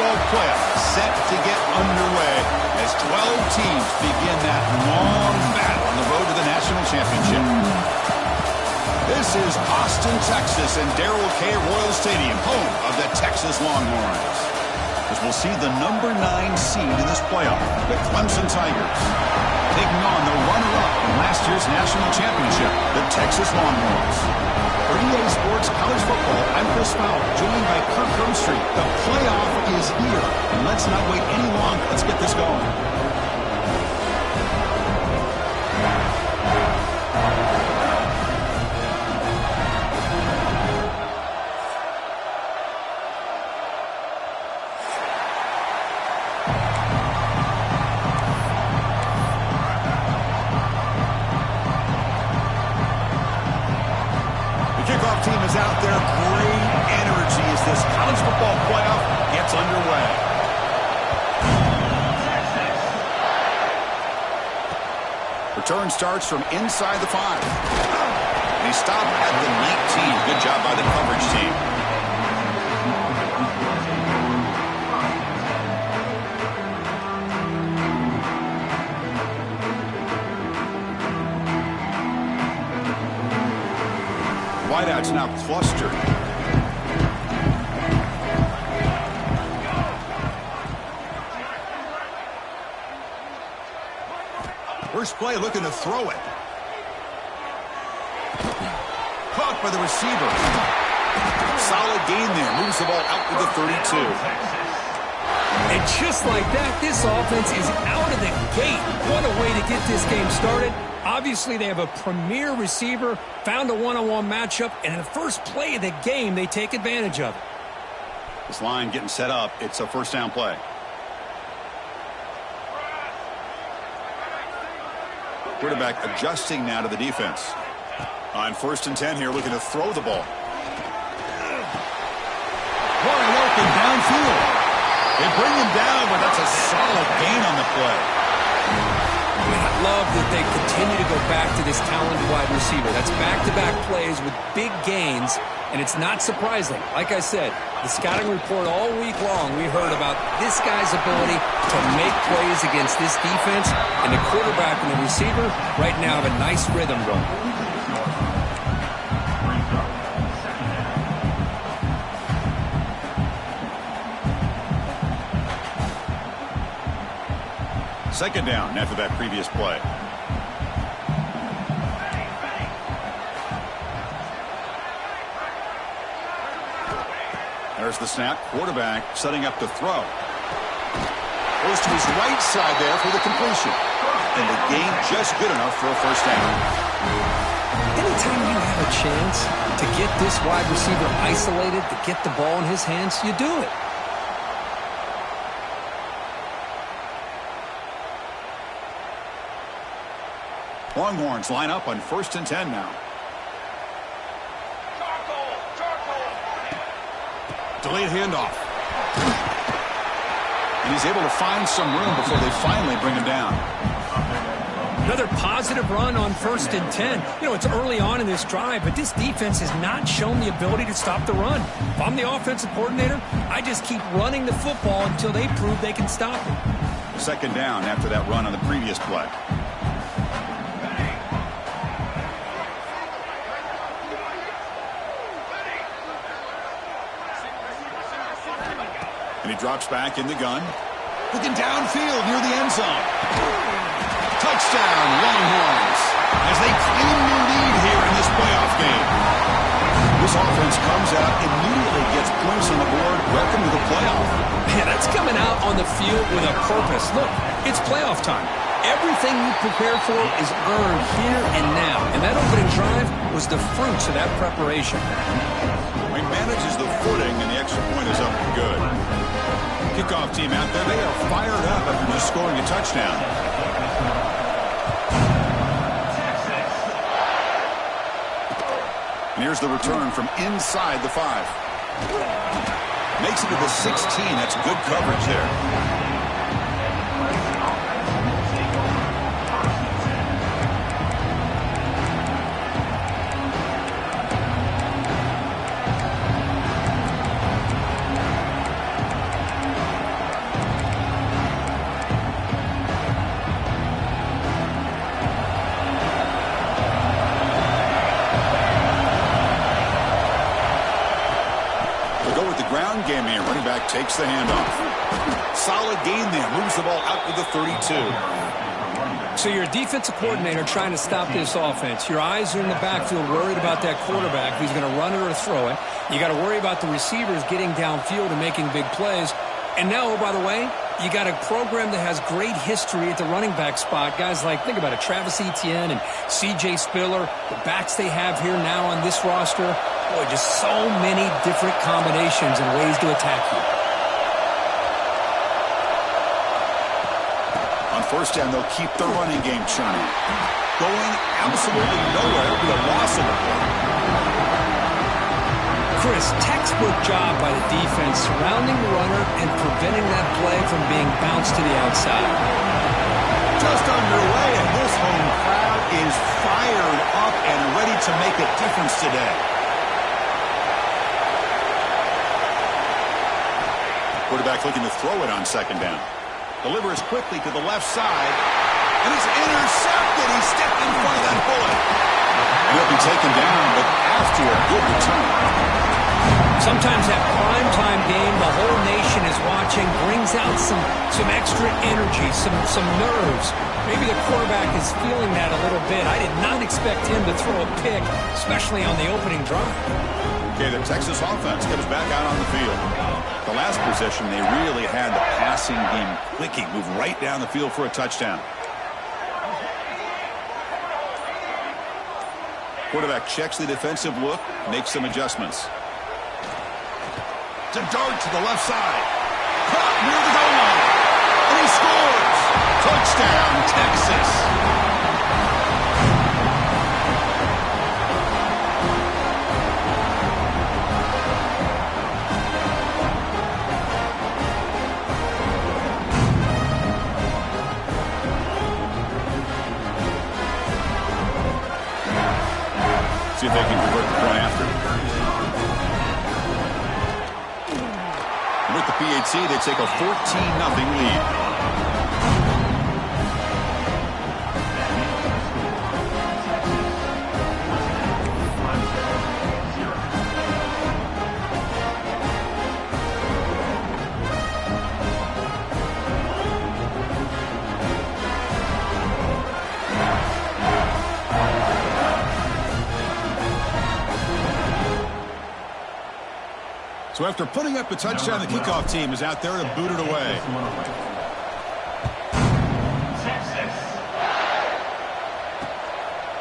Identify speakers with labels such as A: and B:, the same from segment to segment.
A: football playoff set to get underway as 12 teams begin that long battle on the road to the national championship. This is Austin, Texas, and Darrell K. Royal Stadium, home of the Texas Longhorns, as we'll see the number 9 seed in this playoff, the Clemson Tigers, taking on the runner-up in last year's national championship, the Texas Longhorns. For EA Sports College Football, I'm Chris Fowler, joined by Kirk Herbstreit. The playoff is here, and let's not wait any longer. Let's get this going. Team is out there. Great energy as this college football playoff gets underway. Return starts from inside the 5. And he stopped at the 19. Good job by the coverage team. Wideouts now clustered. First play looking to throw it. Caught by the receiver. Solid gain there. Moves the ball out to the 32.
B: And just like that, this offense is out of the gate. What a way to get this game started. Obviously, they have a premier receiver, found a one-on-one matchup, and in the first play of the game, they take advantage of it.
A: This line getting set up. It's a first down play. Quarterback adjusting now to the defense. On 1st and 10 here, looking to throw the ball. Wide open downfield. They bring him down, but that's a solid gain on the play.
B: I love that they continue to go back to this talented wide receiver. That's back-to-back plays with big gains, and it's not surprising. Like I said, the scouting report all week long, we heard about this guy's ability to make plays against this defense, and the quarterback and the receiver right now have a nice rhythm going.
A: Second down after that previous play. There's the snap. Quarterback setting up to throw. Goes to his right side there for the completion. And the gain just good enough for a first down.
B: Anytime you have a chance to get this wide receiver isolated, to get the ball in his hands, you do it.
A: Longhorns line up on 1st and 10 now. Delayed handoff. And he's able to find some room before they finally bring him down.
B: Another positive run on 1st and 10. You know, it's early on in this drive, but this defense has not shown the ability to stop the run. If I'm the offensive coordinator, I just keep running the football until they prove they can stop it.
A: Second down after that run on the previous play. And he drops back in the gun. Looking downfield near the end zone. Touchdown, Longhorns, as they claim the lead here in this playoff game. This offense comes out, immediately gets points on the board. Welcome to the playoff.
B: Man, that's coming out on the field with a purpose. Look, it's playoff time. Everything you prepare for is earned here and now. And that opening drive was the fruits of that preparation.
A: He manages the footing, and the extra point is up and good. Kickoff team out there, they are fired up after just scoring a touchdown. And here's the return from inside the 5. Makes it to the 16. That's good coverage there. And running back takes the handoff. Solid gain there. Moves the ball out to the 32.
B: So you're a defensive coordinator trying to stop this offense. Your eyes are in the backfield worried about that quarterback who's going to run it or throw it. You got to worry about the receivers getting downfield and making big plays. And now, oh, by the way, you got a program that has great history at the running back spot. Guys like, think about it, Travis Etienne and C.J. Spiller, the backs they have here now on this roster. Boy, just so many different combinations and ways to attack you.
A: On first down, they'll keep the running game churning. Going absolutely nowhere with a loss of the play.
B: Chris, textbook job by the defense surrounding the runner and preventing that play from being bounced to the outside.
A: Just underway, and this home crowd is fired up and ready to make a difference today. Quarterback looking to throw it on second down. Delivers quickly to the left side, and it's intercepted. He stepped in front of that bullet. And he'll be taken down, but after a good return.
B: Sometimes that primetime game, the whole nation is watching, brings out some extra energy, some nerves. Maybe the quarterback is feeling that a little bit. I did not expect him to throw a pick, especially on the opening drive.
A: Okay, the Texas offense comes back out on the field. The last possession, they really had the passing game clicking, move right down the field for a touchdown. Quarterback checks the defensive look, makes some adjustments. It's a dart to the left side. Caught near the goal line. And he scores. Touchdown, Texas. See if they can convert the point after. With the PAT, they take a 14-0 lead. So after putting up the touchdown, the kickoff team is out there to boot it away.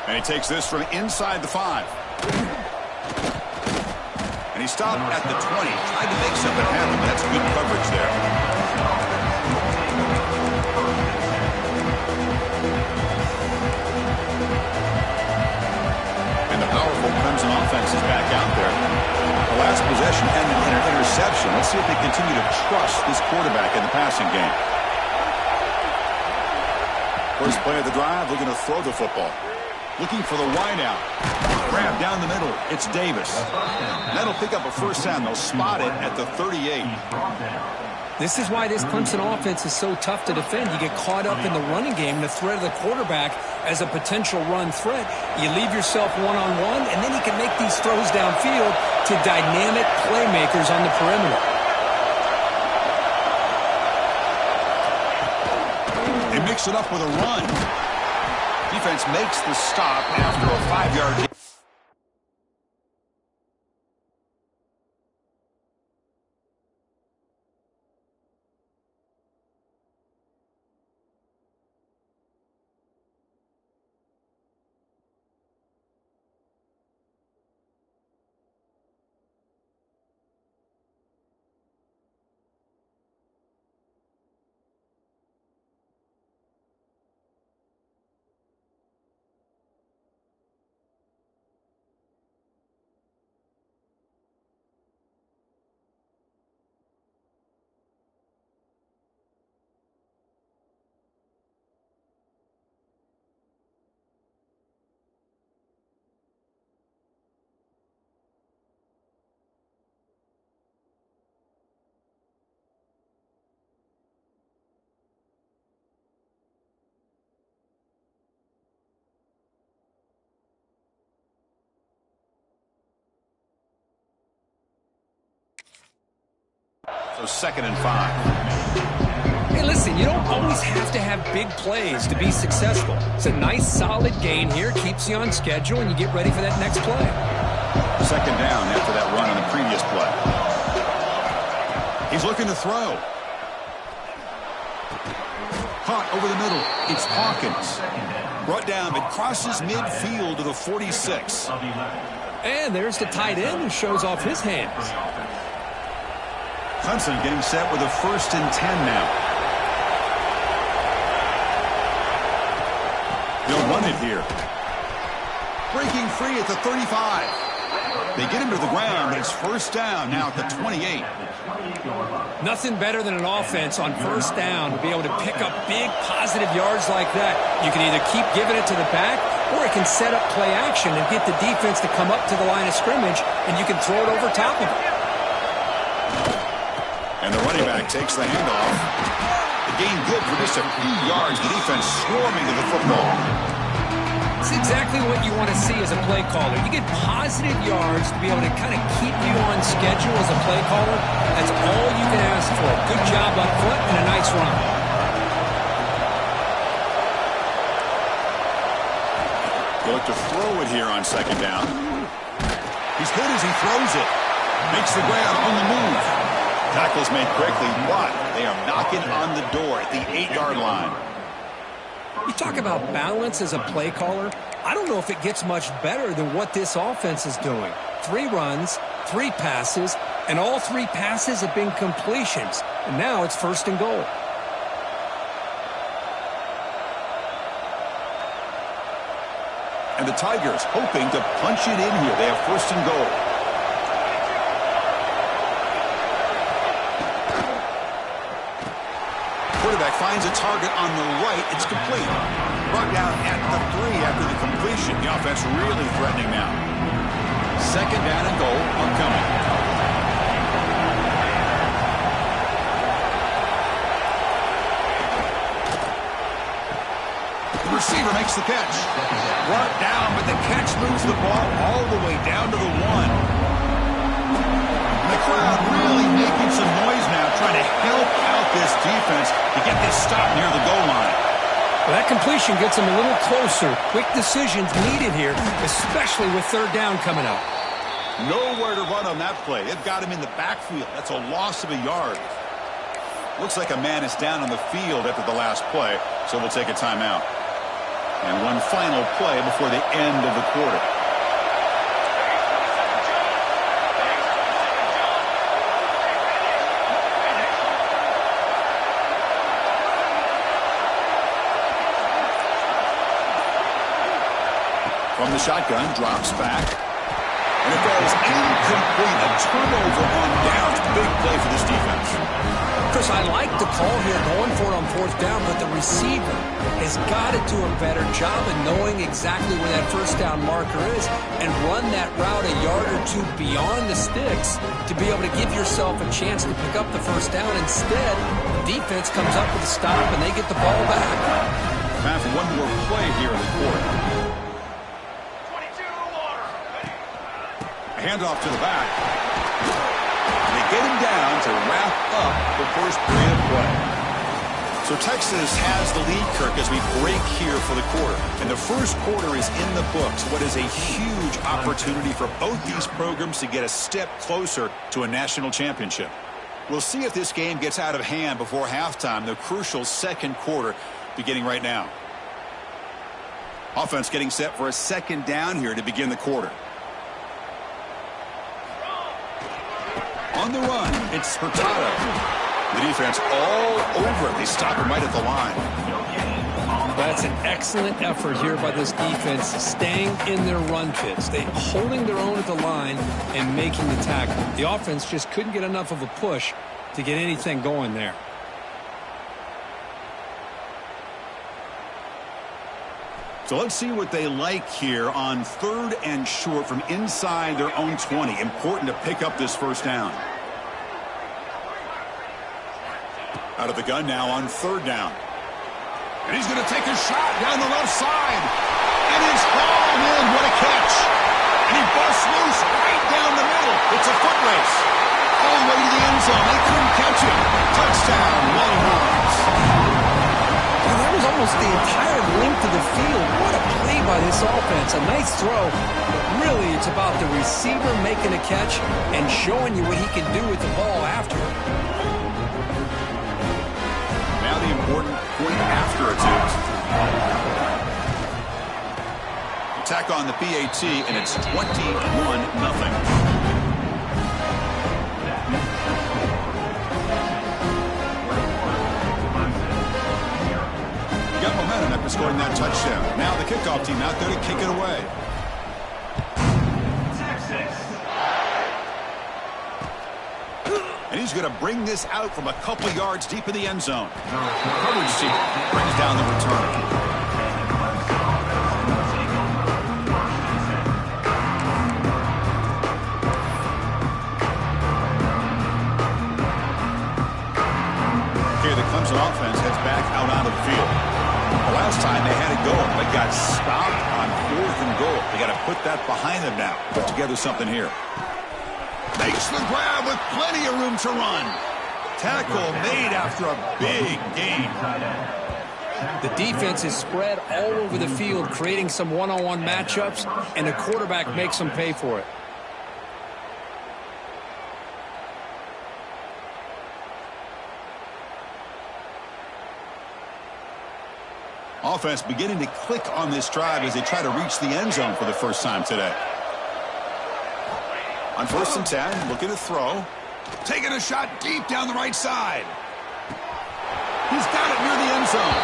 A: And he takes this from inside the 5. And he stopped at the 20. Tried to make something happen, but that's good coverage there. And the powerful Clemson offense is back out there. The last possession ended in an interception. Let's see if they continue to trust this quarterback in the passing game. First play of the drive, looking to throw the football. Looking for the wideout. Grab down the middle. It's Davis. That'll pick up a first down. They'll spot it at the 38.
B: This is why this Clemson offense is so tough to defend. You get caught up in the running game, the threat of the quarterback as a potential run threat. You leave yourself one-on-one, and then you can make these throws downfield to dynamic playmakers on the perimeter.
A: They mix it up with a run. Defense makes the stop after a 5-yard gain. So 2nd and 5.
B: Hey, listen, you don't always have to have big plays to be successful. It's a nice, solid gain here. Keeps you on schedule, and you get ready for that next play.
A: 2nd down after that run on the previous play. He's looking to throw. Caught over the middle. It's Hawkins. Brought down, but crosses midfield to the 46.
B: And there's the tight end who shows off his hands.
A: Clemson getting set with a 1st and 10 now. They'll run it here. Breaking free at the 35. They get him to the ground, but it's 1st down now at the 28.
B: Nothing better than an offense on 1st down to be able to pick up big positive yards like that. You can either keep giving it to the back, or it can set up play action and get the defense to come up to the line of scrimmage, and you can throw it over top of it.
A: And the running back takes the handoff. The gain good for just a few yards. The defense swarming to the football.
B: It's exactly what you want to see as a play caller. You get positive yards to be able to kind of keep you on schedule as a play caller. That's all you can ask for. Good job up front and a nice run.
A: They look to throw it here on 2nd down. He's good as he throws it. Makes the grab on the move. Tackle's made quickly, but they are knocking on the door at the 8-yard line.
B: You talk about balance as a play caller. I don't know if it gets much better than what this offense is doing. 3 runs, 3 passes, and all 3 passes have been completions. And now it's 1st and goal.
A: And the Tigers hoping to punch it in here. They have 1st and goal. Quarterback finds a target on the right. It's complete. Brought down at the 3 after the completion. The offense really threatening now. 2nd down and goal upcoming. The receiver makes the catch. Brought down, but the catch moves the ball all the way down to the 1. The crowd really making some noise now, trying to help out this defense to get this stop near the goal line.
B: Well, that completion gets them a little closer. Quick decisions needed here, especially with 3rd down coming up.
A: Nowhere to run on that play. They've got him in the backfield. That's a loss of a yard. Looks like a man is down on the field after the last play, so we'll take a timeout. And one final play before the end of the quarter. From the shotgun, drops back. And it goes incomplete. A turnover on downs. Big play for this defense.
B: Chris, I like the call here going for it on 4th down, but the receiver has got to do a better job of knowing exactly where that 1st down marker is and run that route a yard or 2 beyond the sticks to be able to give yourself a chance to pick up the 1st down. Instead, the defense comes up with a stop and they get the ball back.
A: Time for one more play here in the quarter. A handoff to the back. And they get him down to wrap up the first period of play. So Texas has the lead, Kirk, as we break here for the quarter. And the first quarter is in the books. What is a huge opportunity for both these programs to get a step closer to a national championship. We'll see if this game gets out of hand before halftime, the crucial 2nd quarter beginning right now. Offense getting set for a 2nd down here to begin the quarter. On the run, it's Hurtado. The defense all over it. They stop him right at the line.
B: That's an excellent effort here by this defense, staying in their run fits. They holding their own at the line and making the tackle. The offense just couldn't get enough of a push to get anything going there.
A: So let's see what they like here on 3rd and short from inside their own 20. Important to pick up this 1st down. Out of the gun now on 3rd down. And he's going to take a shot down the left side. And it's hauled in. What a catch. And he busts loose right down the middle. It's a foot race. All the way to the end zone. They couldn't catch it. Touchdown, Longhorns.
B: And that was almost the entire length of the field. What a play by this offense. A nice throw, but really it's about the receiver making a catch and showing you what he can do with the ball after.
A: Now the important point after attempt. Attack on the PAT, and it's 21-0. Got momentum after scoring that touchdown. Now the kickoff team out there to kick it away. And he's going to bring this out from a couple yards deep in the end zone. Coverage team brings down the return. Clemson offense heads back out onto the field. The last time they had it going, but got stopped on 4th and goal. They got to put that behind them now. Put together something here. Makes the grab with plenty of room to run. Tackle made after a big gain.
B: The defense is spread all over the field, creating some one-on-one matchups, and the quarterback makes them pay for it.
A: Offense beginning to click on this drive as they try to reach the end zone for the first time today. On 1st and 10, looking to throw. Taking a shot deep down the right side. He's got it near the end zone.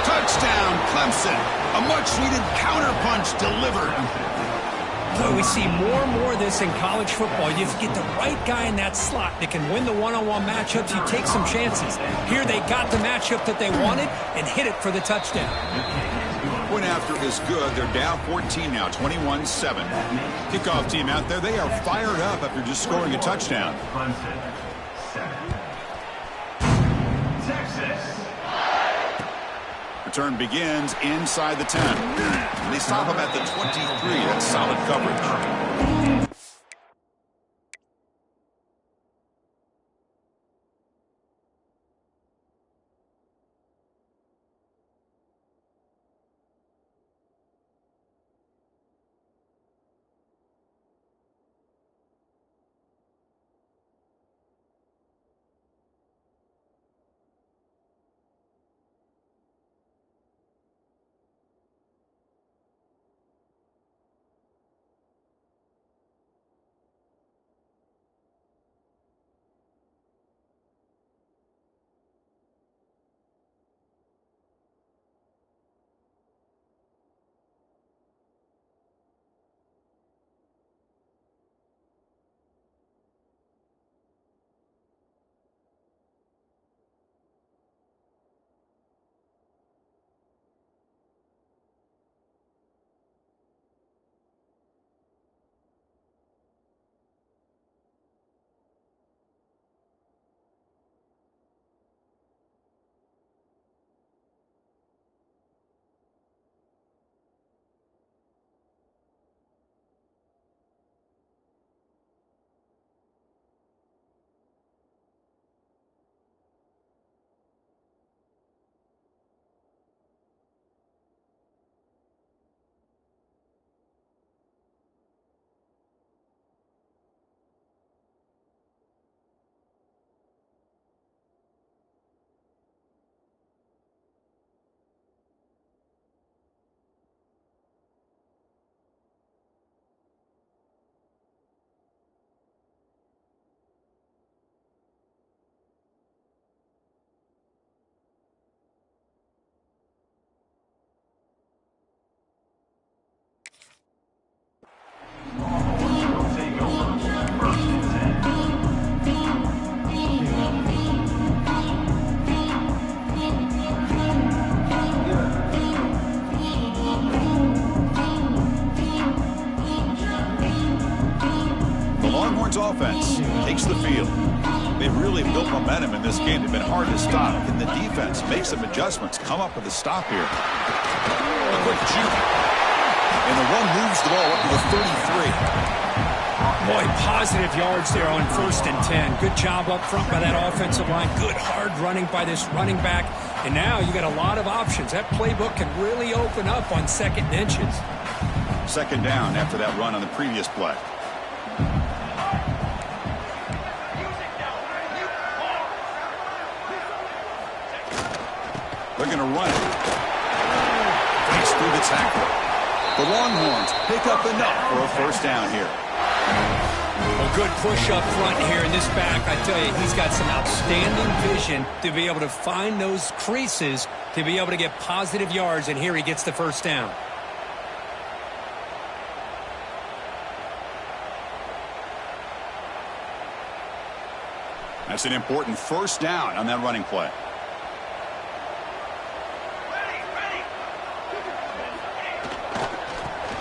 A: Touchdown, Clemson. A much-needed counterpunch delivered.
B: Boy, we see more and more of this in college football. You get the right guy in that slot that can win the one-on-one matchups. You take some chances. Here they got the matchup that they wanted and hit it for the touchdown.
A: Point after is good. They're down 14 now, 21-7. Kickoff team out there. They are fired up after just scoring a touchdown. Return begins inside the 10. They stop him at the 23. That's solid coverage. Offense takes the field. They've really built momentum in this game. They've been hard to stop. Can the defense make some adjustments, come up with a stop here? A quick juke. And the run moves the ball up to the 33.
B: Boy, positive yards there on 1st and 10. Good job up front by that offensive line. Good hard running by this running back. And now you got a lot of options. That playbook can really open up on 2nd and inches.
A: 2nd down after that run on the previous play. They're going to run it. Breaks through the tackle. The Longhorns pick up enough for a 1st down here.
B: A good push up front here in this back. I tell you, he's got some outstanding vision to be able to find those creases to be able to get positive yards, and here he gets the 1st down.
A: That's an important 1st down on that running play.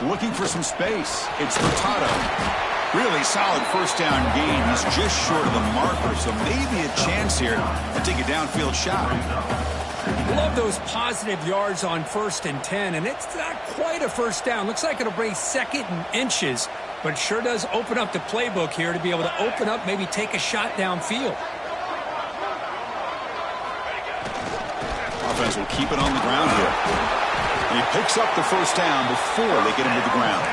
A: Looking for some space. It's Furtado. Really solid 1st down gain. He's just short of the marker, so maybe a chance here to take a downfield shot.
B: Love those positive yards on 1st and 10, and it's not quite a 1st down. Looks like it'll bring 2nd and inches, but sure does open up the playbook here to be able to open up, maybe take a shot downfield.
A: Offense will keep it on the ground here. And he picks up the 1st down before they get him to the ground.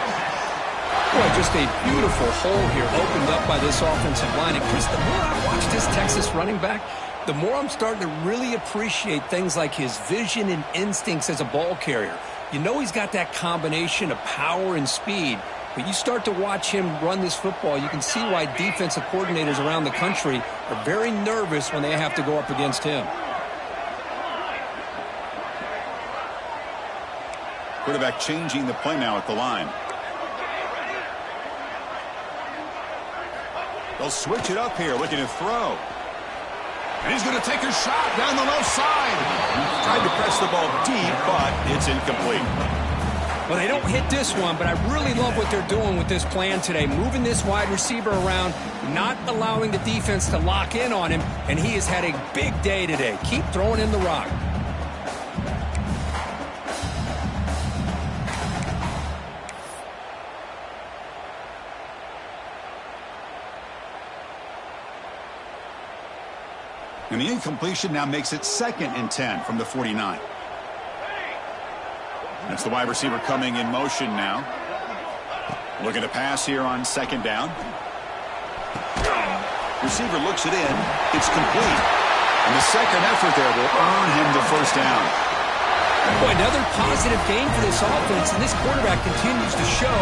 B: Boy, just a beautiful hole here opened up by this offensive line. And Chris, the more I watch this Texas running back, the more I'm starting to really appreciate things like his vision and instincts as a ball carrier. You know he's got that combination of power and speed, but you start to watch him run this football, you can see why defensive coordinators around the country are very nervous when they have to go up against him.
A: Quarterback changing the play now at the line. They'll switch it up here, looking to throw. And he's going to take a shot down the left side. Tried to press the ball deep, but it's incomplete.
B: Well, they don't hit this one, but I really love what they're doing with this plan today. Moving this wide receiver around, not allowing the defense to lock in on him, and he has had a big day today. Keep throwing in the rock.
A: And the incompletion now makes it 2nd and 10 from the 49. That's the wide receiver coming in motion now. Looking to pass here on 2nd down. Receiver looks it in. It's complete. And the 2nd effort there will earn him the 1st down.
B: Boy, another positive game for this offense, and this quarterback continues to show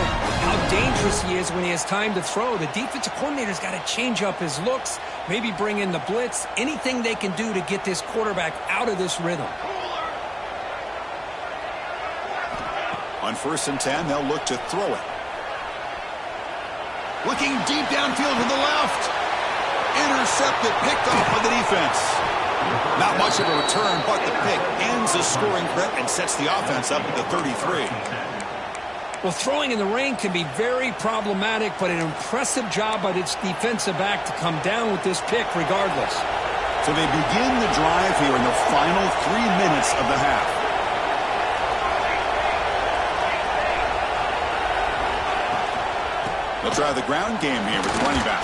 B: how dangerous he is when he has time to throw. The defensive coordinator's got to change up his looks, maybe bring in the blitz, anything they can do to get this quarterback out of this rhythm.
A: On 1st and 10, they'll look to throw it. Looking deep downfield to the left. Intercepted, picked off by the defense. Not much of a return, but the pick ends a scoring threat and sets the offense up at the 33.
B: Well, throwing in the rain can be very problematic, but an impressive job by this defensive back to come down with this pick regardless.
A: So they begin the drive here in the final 3 minutes of the half. They'll try the ground game here with the running back.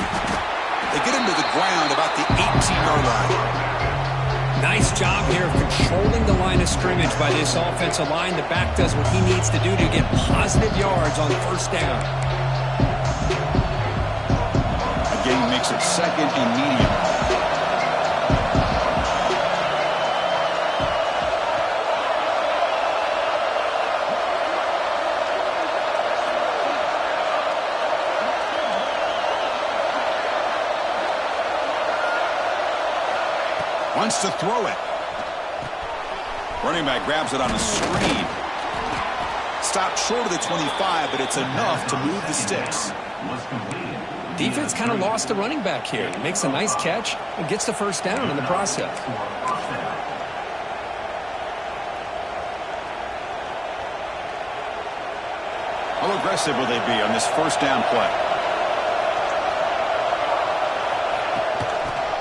A: They get him to the ground about the 18-yard line.
B: Nice job here of controlling the line of scrimmage by this offensive line. The back does what he needs to do to get positive yards on 1st down.
A: Again, makes it 2nd and medium. Wants to throw it. Running back grabs it on a screen. Stopped short of the 25, but it's enough to move the sticks.
B: Defense kind of lost the running back here. Makes a nice catch and gets the 1st down in the process.
A: How aggressive will they be on this 1st down play?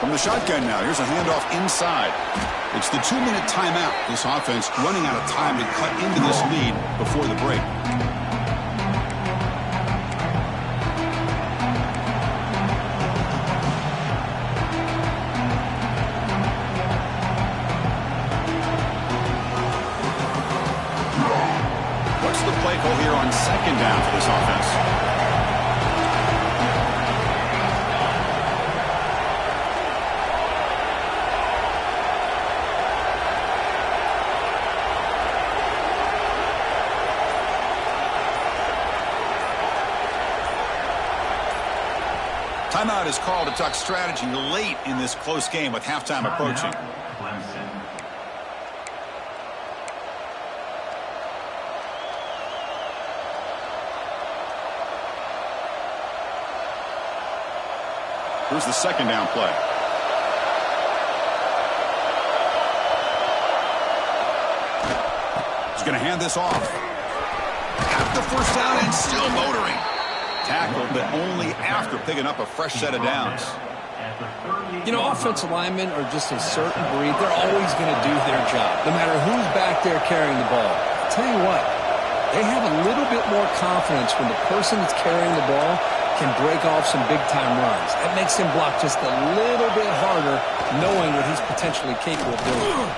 A: From the shotgun now, here's a handoff inside. It's the 2-minute timeout. This offense running out of time to cut into this lead before the break. Timeout is called to talk strategy late in this close game with halftime approaching. Here's the second down play. He's going to hand this off. Got the first down and still motoring. Tackled, but only after picking up a fresh set of downs.
B: You know, offensive linemen are just a certain breed. They're always going to do their job, no matter who's back there carrying the ball. I'll tell you what, they have a little bit more confidence when the person that's carrying the ball can break off some big-time runs. That makes him block just a little bit harder, knowing what he's potentially capable of doing.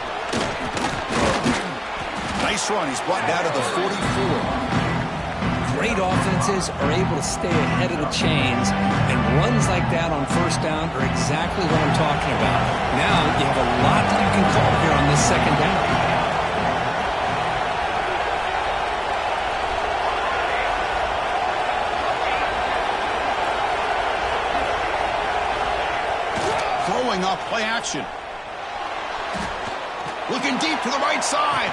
A: Nice run. He's brought down to the 44.
B: Great offenses are able to stay ahead of the chains, and runs like that on first down are exactly what I'm talking about. Now you have a lot that you can call here on this second down.
A: Throwing up play action. Looking deep to the right side.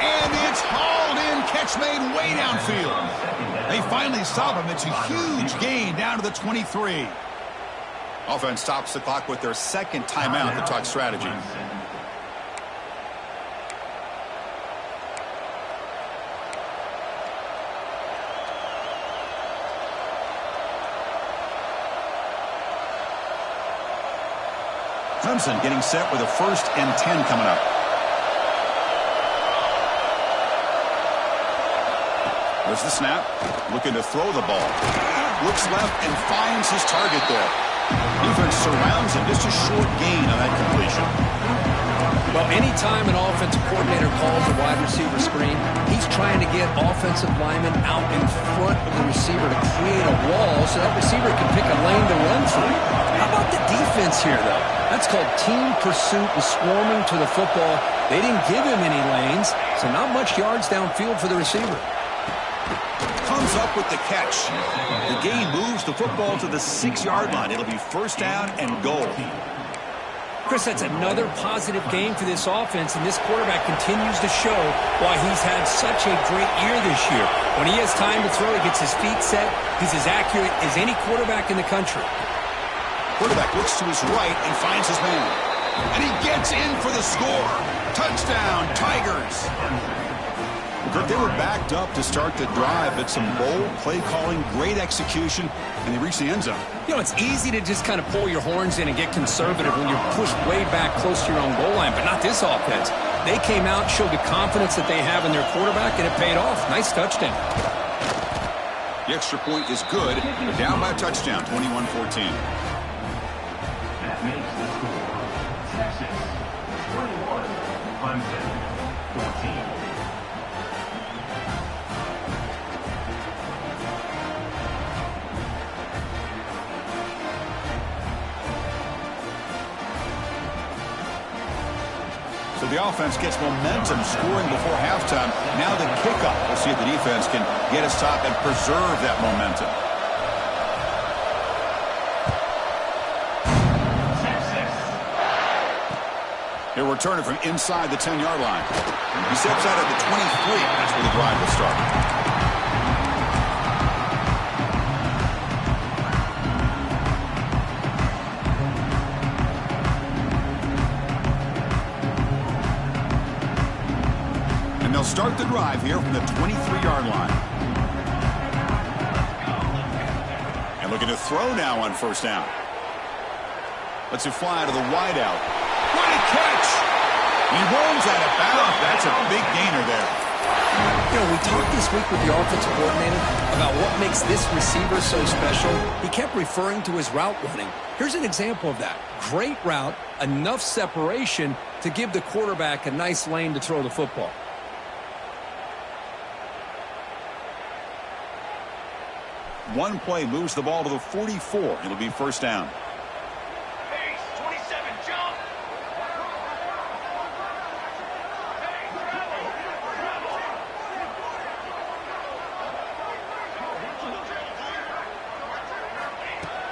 A: And it's hauled in. Catch made way downfield. They finally stop him. It's a huge gain down to the 23. Offense stops the clock with their second timeout to talk strategy. Clemson getting set with a 1st and 10 coming up. There's the snap. Looking to throw the ball. Looks left and finds his target there. Defense surrounds him. Just a short gain on that completion.
B: Well, anytime an offensive coordinator calls a wide receiver screen, he's trying to get offensive linemen out in front of the receiver to create a wall so that receiver can pick a lane to run through. How about the defense here, though? That's called team pursuit and swarming to the football. They didn't give him any lanes, so not much yards downfield for the receiver.
A: Comes up with the catch. The gain moves the football to the 6-yard line. It'll be first down and goal.
B: Chris, that's another positive game for this offense, and this quarterback continues to show why he's had such a great year this year. When he has time to throw, he gets his feet set. He's as accurate as any quarterback in the country.
A: Quarterback looks to his right and finds his man. And he gets in for the score. Touchdown, Tigers. They were backed up to start the drive, but some bold play calling, great execution, and they reached the end zone.
B: You know, it's easy to just kind of pull your horns in and get conservative when you're pushed way back close to your own goal line, but not this offense. They came out, showed the confidence that they have in their quarterback, and it paid off. Nice touchdown.
A: The extra point is good. They're down by a touchdown, 21-14.
C: That makes the score Texas 21, Clemson 14.
A: So the offense gets momentum scoring before halftime. Now the kickoff. We'll see if the defense can get a stop and preserve that momentum. He'll return it from inside the 10-yard line. He steps out at the 23. That's where the drive will start. They'll start the drive here from the 23-yard line. And looking to throw now on first down. Lets it fly to the wideout. What a catch! He rolls out of bounds. That's a big gainer there.
B: You know, we talked this week with the offensive coordinator about what makes this receiver so special. He kept referring to his route running. Here's an example of that. Great route, enough separation to give the quarterback a nice lane to throw the football.
A: One play moves the ball to the 44. It'll be first down.
C: Pace, 27, jump.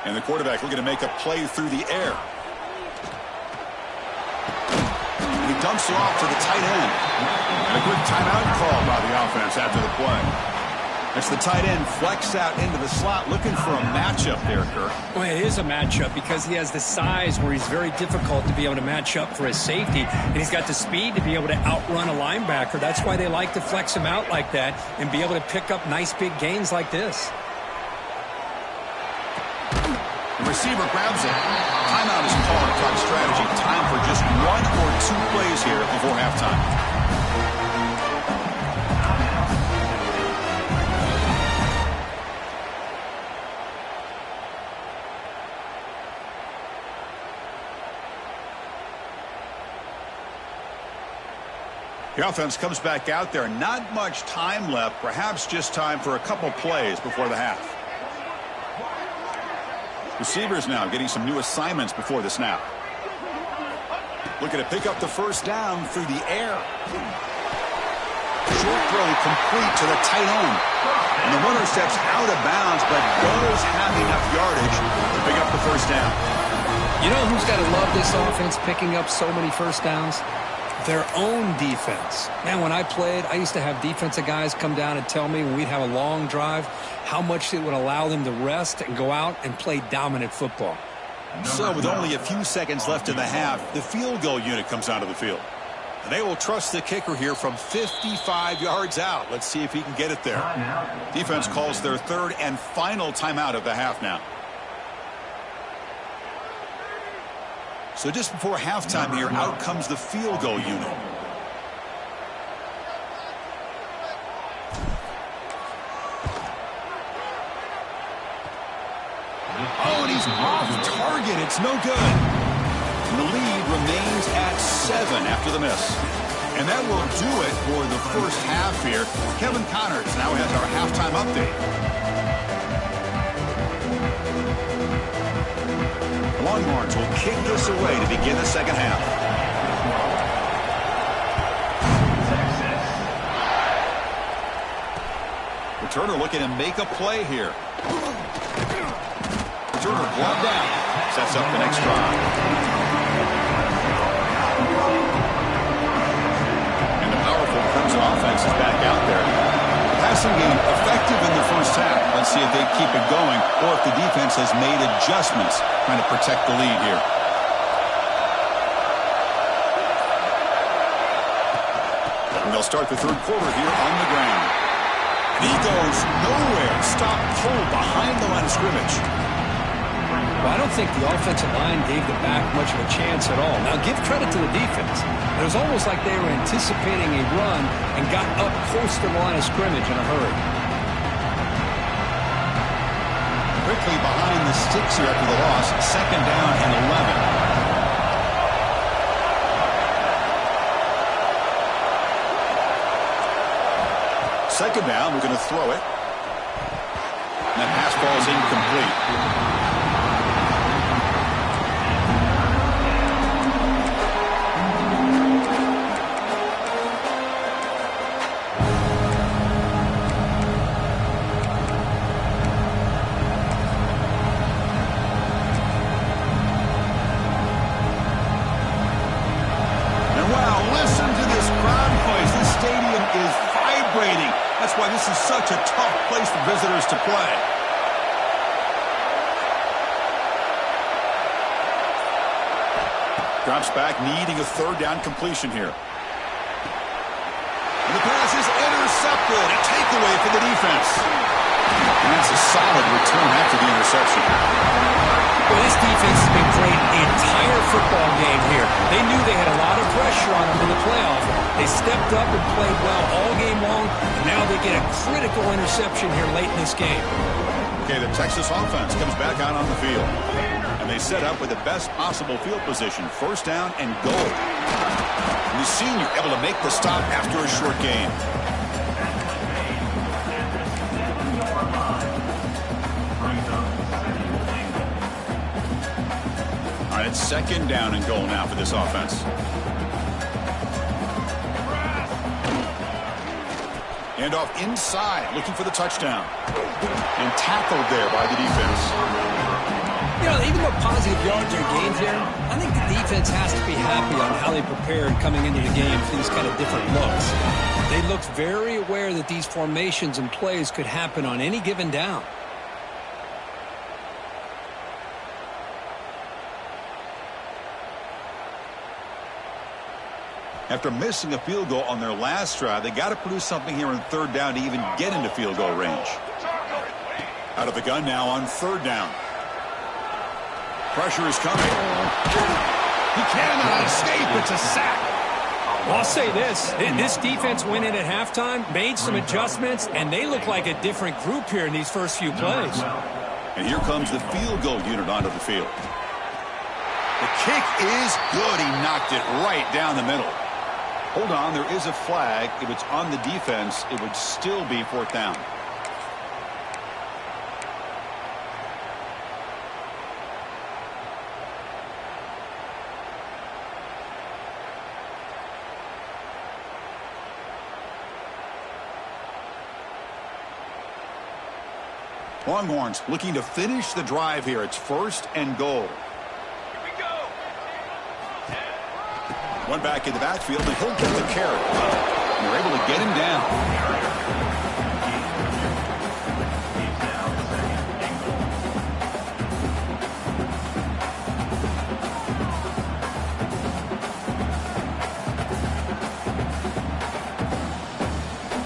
A: And the quarterback looking to make a play through the air. He dumps it off to the tight end. And a quick timeout call by the offense after the play. It's the tight end flexed out into the slot, looking for a matchup there, Kirk.
B: Well, it is a matchup because he has the size where he's very difficult to be able to match up for his safety, and he's got the speed to be able to outrun a linebacker. That's why they like to flex him out like that and be able to pick up nice big gains like this.
A: The receiver grabs it. Timeout is called. Talk strategy. Time for just 1 or 2 plays here before halftime. The offense comes back out there. Not much time left. Perhaps just time for a couple plays before the half. Receivers now getting some new assignments before the snap. Looking to pick up the first down through the air. Short throw complete to the tight end. And the runner steps out of bounds, but does have enough yardage to pick up the first down.
B: You know who's got to love this offense picking up so many first downs? Their own defense. Man, when I played, I used to have defensive guys come down and tell me when we'd have a long drive how much it would allow them to rest and go out and play dominant football.
A: So with only a few seconds left in the half, the field goal unit comes onto the field. And they will trust the kicker here from 55 yards out. Let's see if he can get it there. Defense calls their third and final timeout of the half now. So just before halftime here, out comes the field goal unit. Oh, and he's off target. It's no good. And the lead remains at 7 after the miss. And that will do it for the first half here. Kevin Connors now has our halftime update. Longhorns will kick this away to begin the second half. Returner looking to make a play here. Returner brought down. Sets up the next drive. And the powerful Crimson offense is back out there. Passing game effective in the first half. Let's see if they keep it going or if the defense has made adjustments trying to protect the lead here. And they'll start the third quarter here on the ground. And he goes nowhere. Stopped cold behind the line of scrimmage.
B: Well, I don't think the offensive line gave the back much of a chance at all. Now, give credit to the defense. It was almost like they were anticipating a run and got up close to the line of scrimmage in a hurry.
A: Quickly behind the sticks here after the loss. Second down and 11. Second down, we're going to throw it. And that pass ball is incomplete. That's why this is such a tough place for visitors to play. Drops back, needing a third down completion here. And the pass is intercepted. A takeaway for the defense. And that's a solid return after the interception.
B: Well, this defense has been great the entire football game here. They knew they had a lot of pressure on them in the playoff. They stepped up and played well all game long, and now they get a critical interception here late in this game.
A: Okay, the Texas offense comes back out on the field. And they set up with the best possible field position. First down and goal. And the senior able to make the stop after a short game. All right, second down and goal now for this offense. And off inside, looking for the touchdown. And tackled there by the defense.
B: positive yards are gained here, I think the defense has to be happy on how they prepared coming into the game for these kind of different looks. They looked very aware that these formations and plays could happen on any given down.
A: After missing a field goal on their last drive, they got to produce something here on third down to even get into field goal range. Out of the gun now on third down. Pressure is coming. He cannot escape. It's a sack.
B: Well, I'll say this defense went in at halftime, made some adjustments, and they look like a different group here in these first few plays.
A: And here comes the field goal unit onto the field. The kick is good. He knocked it right down the middle. Hold on, there is a flag. If it's on the defense, it would still be fourth down. Longhorns looking to finish the drive here. It's first and goal.
C: Here we go.
A: One back in the backfield, and he'll get the carry. And they're able to get him down.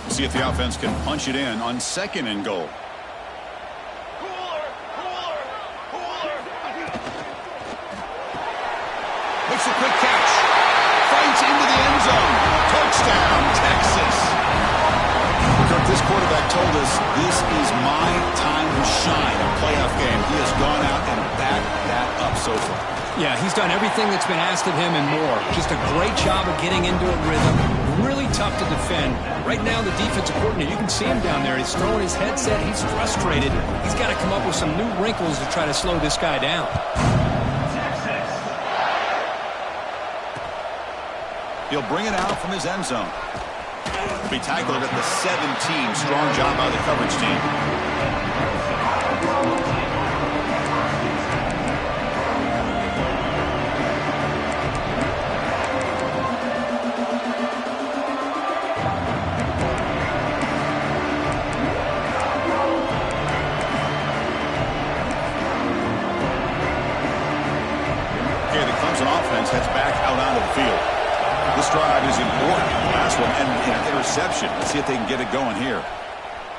A: See if the offense can punch it in on second and goal. Makes a quick catch. Fights into the end zone. Touchdown, Texas. Kirk, this quarterback told us this is my time to shine in a playoff game. He has gone out and backed that up so far.
B: Yeah, he's done everything that's been asked of him and more. Just a great job of getting into a rhythm. Really tough to defend. Right now, the defensive coordinator, you can see him down there. He's throwing his headset. He's frustrated. He's got to come up with some new wrinkles to try to slow this guy down.
A: He'll bring it out from his end zone. Be tackled at the 17. Strong job by the coverage team. Okay, the Clemson offense heads back out onto the field. This drive is important. Last one and an interception. Let's see if they can get it going here.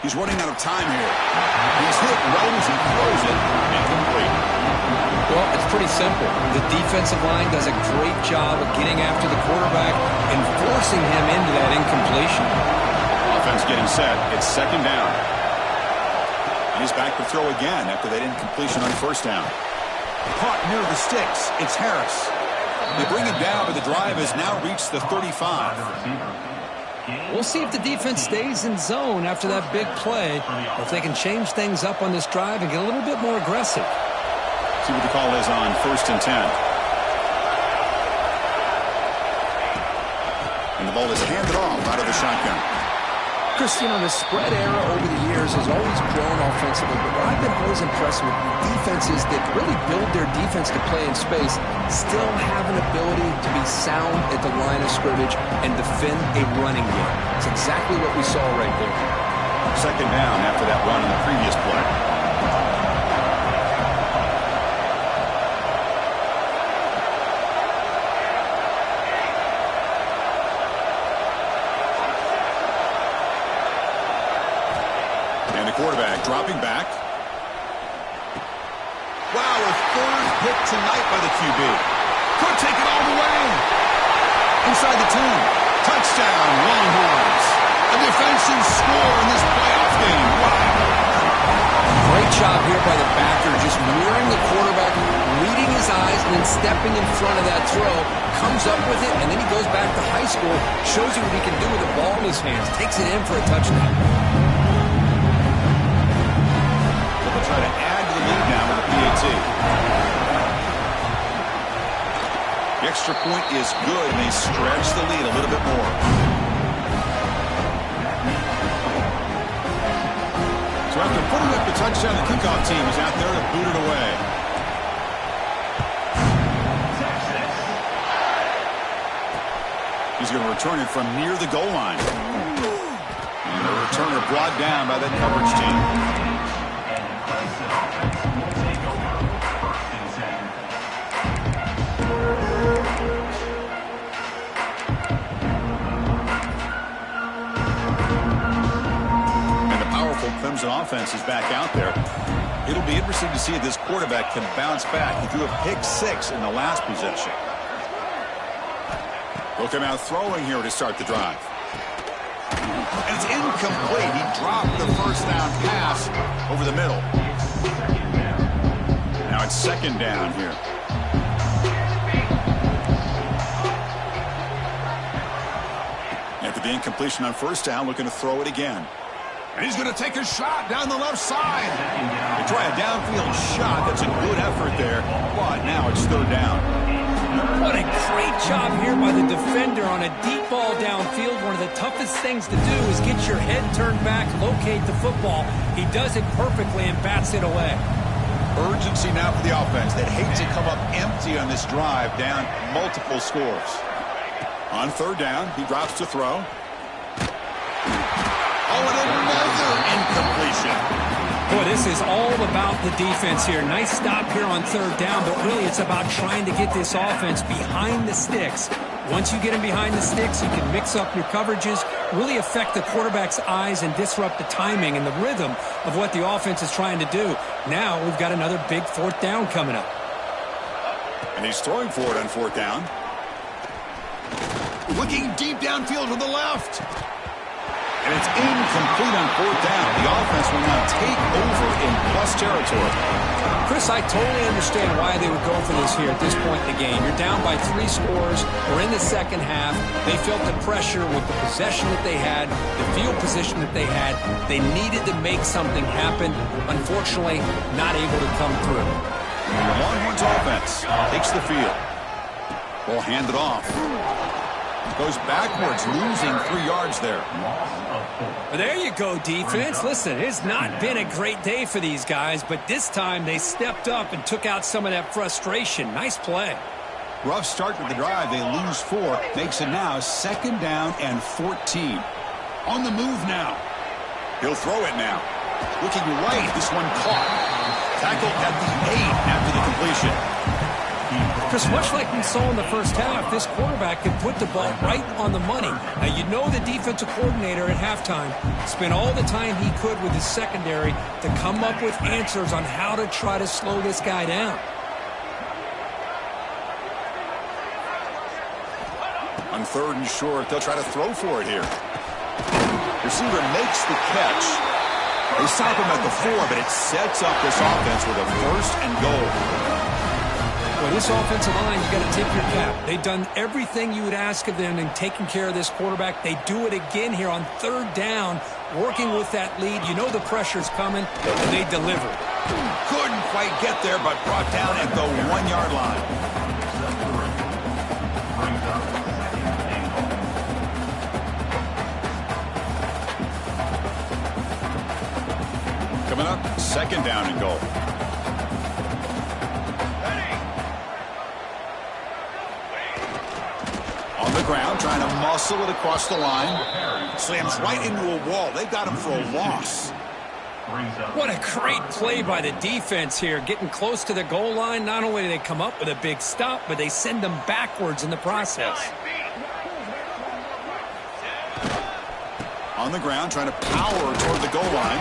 A: He's running out of time here. He's hit right as he throws it. Incomplete.
B: Well, it's pretty simple. The defensive line does a great job of getting after the quarterback and forcing him into that incompletion.
A: Offense getting set. It's second down. And he's back to throw again after that incompletion on first down. Caught near the sticks. It's Harris. They bring it down, but the drive has now reached the 35.
B: We'll see if the defense stays in zone after that big play, or if they can change things up on this drive and get a little bit more aggressive.
A: See what the call is on first and 10. And the ball is handed off out of the shotgun.
B: Chris, you know, the spread era over the years has always grown offensively, but what I've been always impressed with defenses that really build their defense to play in space still have an ability to be sound at the line of scrimmage and defend a running game. It's exactly what we saw right there.
A: Second down after that run in the previous play. Quarterback dropping back. Wow, a third pick tonight by the QB. Could take it all the way. Inside the 10. Touchdown, Longhorns. A defensive score in this playoff game. Wow.
B: Great job here by the backer, just mirroring the quarterback, reading his eyes, and then stepping in front of that throw. Comes up with it, and then he goes back to high school, shows you what he can do with the ball in his hands, takes it in for a touchdown.
A: Try to add to the lead now with the PAT. The extra point is good, and they stretch the lead a little bit more. So after putting up the touchdown, the kickoff team is out there to boot it away. going to return it from near the goal line. And the returner brought down by that coverage team. And the powerful Clemson offense is back out there. It'll be interesting to see if this quarterback can bounce back. He threw a pick-6 in the last possession. He'll come out throwing here to start the drive. And it's incomplete. He dropped the first down pass over the middle. Now it's second down here. After the incompletion on first down, looking to throw it again. And he's going to take a shot down the left side. They try a downfield shot. That's a good effort there. But now it's third down.
B: What a great job here by the defender on a deep ball downfield. One of the toughest things to do is get your head turned back, locate the football. He does it perfectly and bats it away.
A: Urgency now for the offense. They'd hate to come up empty on this drive, down multiple scores. On third down, he drops to throw. Oh, and another incompletion.
B: Boy, this is all about the defense here. Nice stop here on third down, but really it's about trying to get this offense behind the sticks. Once you get him behind the sticks, you can mix up your coverages, really affect the quarterback's eyes and disrupt the timing and the rhythm of what the offense is trying to do. Now we've got another big fourth down coming up.
A: And he's throwing for it on fourth down. Looking deep downfield to the left. And it's incomplete on fourth down. The offense will now take over in plus territory.
B: Chris, I totally understand why they would go for this here at this point in the game. You're down by 3 scores. We're in the second half. They felt the pressure with the possession that they had, the field position that they had. They needed to make something happen. Unfortunately, not able to come through.
A: And the Longhorns offense takes the field. Ball handed off. Goes backwards, losing 3 yards there.
B: Well, there you go, defense. Listen, it's not been a great day for these guys, but this time they stepped up and took out some of that frustration. Nice play.
A: Rough start to the drive. They lose 4. Makes it now second down and 14. On the move now. He'll throw it now. Looking right. This one caught. Tackled at the 8 after the completion.
B: Chris, much like we saw in the first half, this quarterback can put the ball right on the money. Now, you know the defensive coordinator at halftime spent all the time he could with his secondary to come up with answers on how to try to slow this guy down.
A: On third and short, they'll try to throw for it here. Receiver makes the catch. They stop him at the 4, but it sets up this offense with a first and goal.
B: Well, this offensive line, you got to tip your cap. They've done everything you would ask of them in taking care of this quarterback. They do it again here on third down, working with that lead. You know the pressure's coming, and they deliver.
A: Couldn't quite get there, but brought down at the 1-yard line. Coming up, second down and goal. On the ground, trying to muscle it across the line. Slams right into a wall. They got him for a loss.
B: What a great play by the defense here. Getting close to the goal line, not only do they come up with a big stop, but they send them backwards in the process.
A: On the ground, trying to power toward the goal line.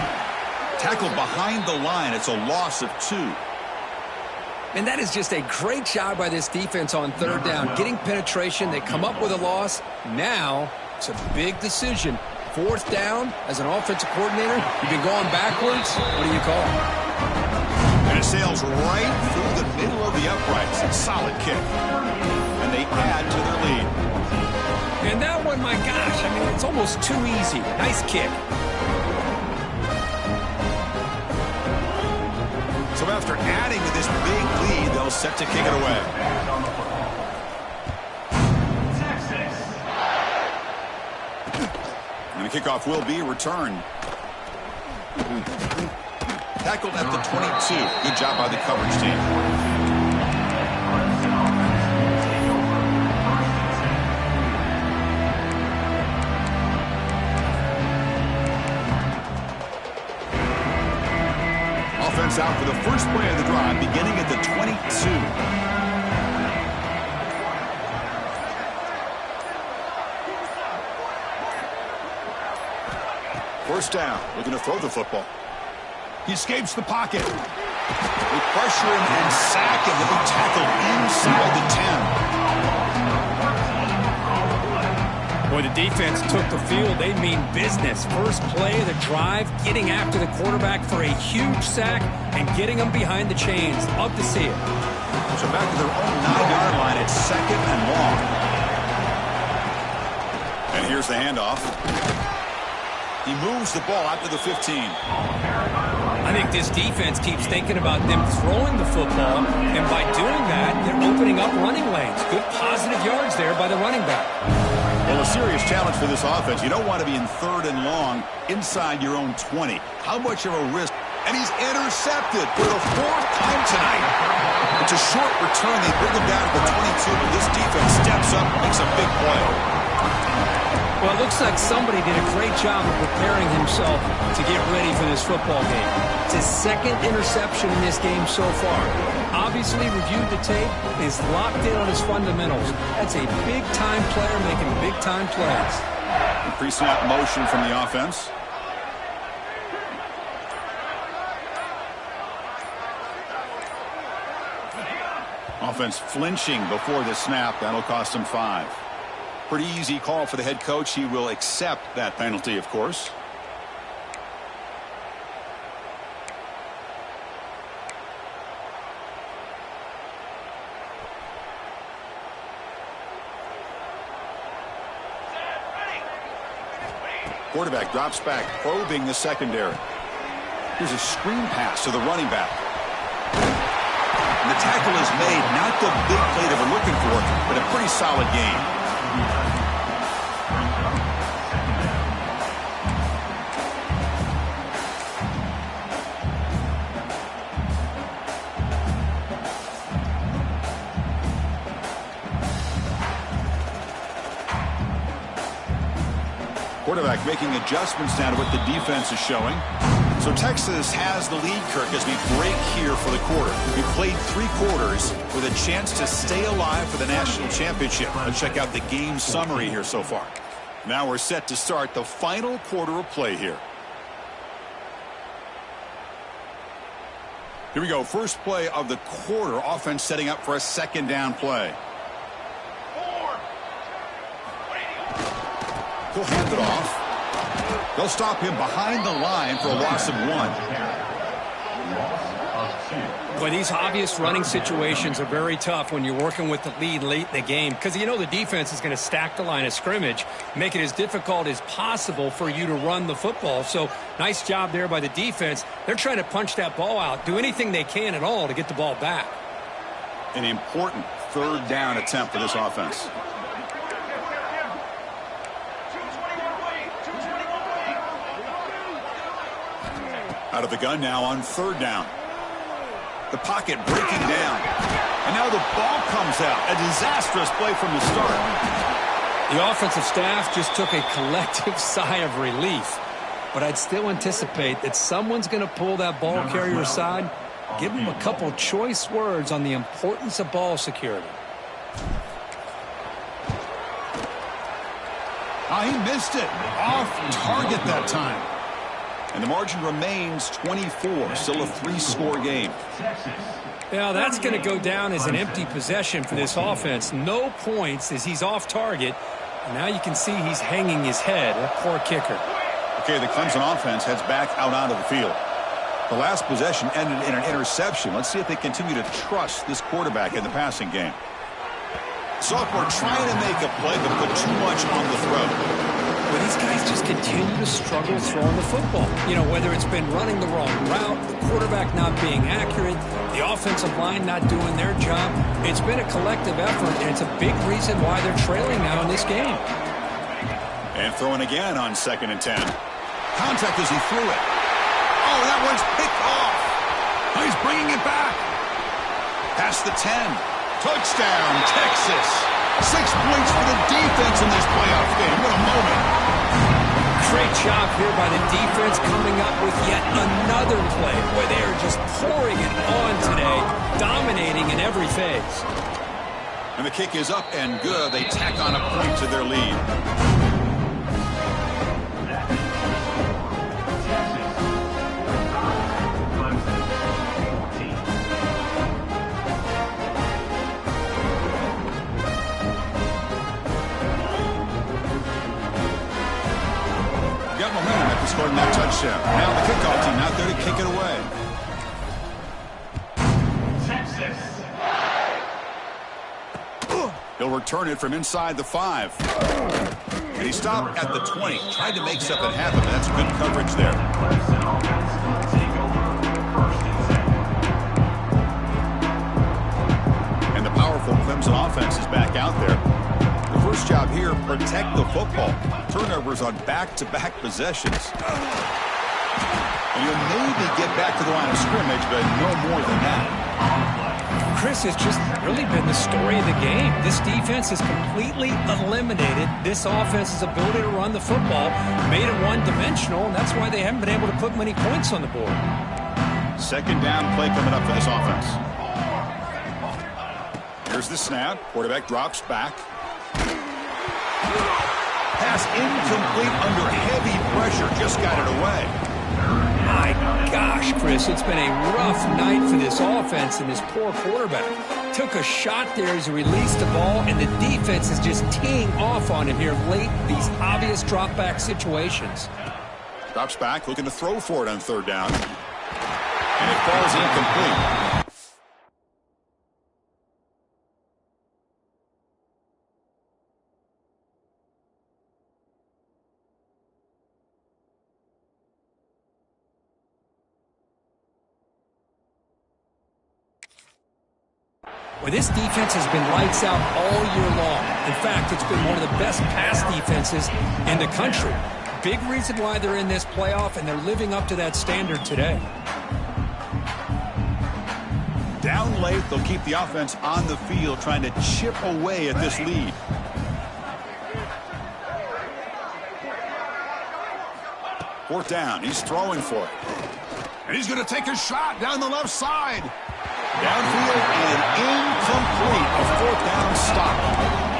A: Tackled behind the line. It's a loss of 2.
B: And that is just a great job by this defense on third down. Getting penetration, they come up with a loss. Now, it's a big decision. Fourth down, as an offensive coordinator, you've been going backwards. What do you call it?
A: And it sails right through the middle of the uprights. A solid kick. And they add to their lead.
B: And that one, my gosh, I mean, it's almost too easy. Nice kick.
A: So after adding to this big lead, they'll set to kick it away. And the kickoff will be returned. Tackled at the 22. Good job by the coverage team. offense out for the first play of the drive, beginning at the 22. First down, looking to throw the football. He escapes the pocket. They pressure him and sack him. He'll be tackled inside the 10.
B: Boy, the defense took the field. They mean business. First play of the drive, getting after the quarterback for a huge sack and getting him behind the chains. Love to see it.
A: So back to their own 9-yard line. It's second and long. And here's the handoff. He moves the ball out to the 15.
B: I think this defense keeps thinking about them throwing the football, and by doing that, they're opening up running lanes. Good positive yards there by the running back.
A: Well, a serious challenge for this offense. You don't want to be in third and long inside your own 20. How much of a risk? And he's intercepted for the 4th time tonight. It's a short return. They bring him down to the 22, but this defense steps up and makes a big play.
B: Well, it looks like somebody did a great job of preparing himself to get ready for this football game. It's his 2nd interception in this game so far. Obviously reviewed the tape, is locked in on his fundamentals. That's a big-time player making big-time plays.
A: Pre-snap motion from the offense. Offense flinching before the snap. That'll cost him 5. Pretty easy call for the head coach. He will accept that penalty, of course. Quarterback drops back, probing the secondary. Here's a screen pass to the running back. And the tackle is made. Not the big play that we're looking for, but a pretty solid game. Quarterback making adjustments now to what the defense is showing. So Texas has the lead, Kirk, as we break here for the quarter. We played 3 quarters with a chance to stay alive for the national championship. Let's check out the game summary here so far. Now we're set to start the final quarter of play here. Here we go. First play of the quarter. Offense setting up for a 2nd down play. He'll hand it off. They'll stop him behind the line for a loss of 1.
B: Boy, these obvious running situations are very tough when you're working with the lead late in the game, because you know the defense is going to stack the line of scrimmage, make it as difficult as possible for you to run the football. So nice job there by the defense. They're trying to punch that ball out, do anything they can at all to get the ball back.
A: An important 3rd down attempt for this offense. Out of the gun now on 3rd down. The pocket breaking down. And now the ball comes out. A disastrous play from the start.
B: The offensive staff just took a collective sigh of relief. But I'd still anticipate that someone's going to pull that ball carrier aside, give him a couple choice words on the importance of ball security.
A: He missed it. Off target that time. And the margin remains 24. Still a 3-score game.
B: Yeah, that's going to go down as an empty possession for this offense. No points as he's off target. And now you can see he's hanging his head. A poor kicker.
A: Okay, the Clemson offense heads back out onto the field. The last possession ended in an interception. Let's see if they continue to trust this quarterback in the passing game. Sophomore trying to make a play, but put too much on the throw.
B: But these guys just continue to struggle throwing the football. You know, whether it's been running the wrong route, the quarterback not being accurate, the offensive line not doing their job. It's been a collective effort, and it's a big reason why they're trailing now in this game.
A: And throwing again on 2nd and 10. Contact as he threw it. Oh, that one's picked off. Oh, he's bringing it back. Past the 10. Touchdown, Texas. 6 points for the defense in this playoff game. What a moment.
B: Great job here by the defense coming up with yet another play. Boy, they are just pouring it on today, dominating in every phase.
A: And the kick is up and good. They tack on a point to their lead. Got momentum after scoring that touchdown. Now the kickoff team out there to kick it away.
C: Texas.
A: He'll return it from inside the 5. And he stopped at the 20. Tried to make something happen, but that's good coverage there.
C: Clemson offense will take over first and second.
A: And the powerful Clemson offense is back out there. The first job here, protect the football. Turnovers on back-to-back possessions. And you'll maybe get back to the line of scrimmage, but no more than that.
B: Chris, has just really been the story of the game. This defense has completely eliminated this offense's ability to run the football, made it one-dimensional, and that's why they haven't been able to put many points on the board.
A: Second down play coming up for this offense. Here's the snap. Quarterback drops back. Pass incomplete under heavy pressure. Just got it away.
B: My gosh, Chris, it's been a rough night for this offense and this poor quarterback. Took a shot there as he released the ball, and the defense is just teeing off on him here late, these obvious drop-back situations.
A: Drops back, looking to throw for it on third down. And it falls incomplete.
B: Well, this defense has been lights out all year long. In fact, it's been one of the best pass defenses in the country. Big reason why they're in this playoff, and they're living up to that standard today.
A: Down late, they'll keep the offense on the field, trying to chip away at this lead. Fourth down, he's throwing for it. And he's going to take a shot down the left side. Downfield and incomplete. A fourth down stop.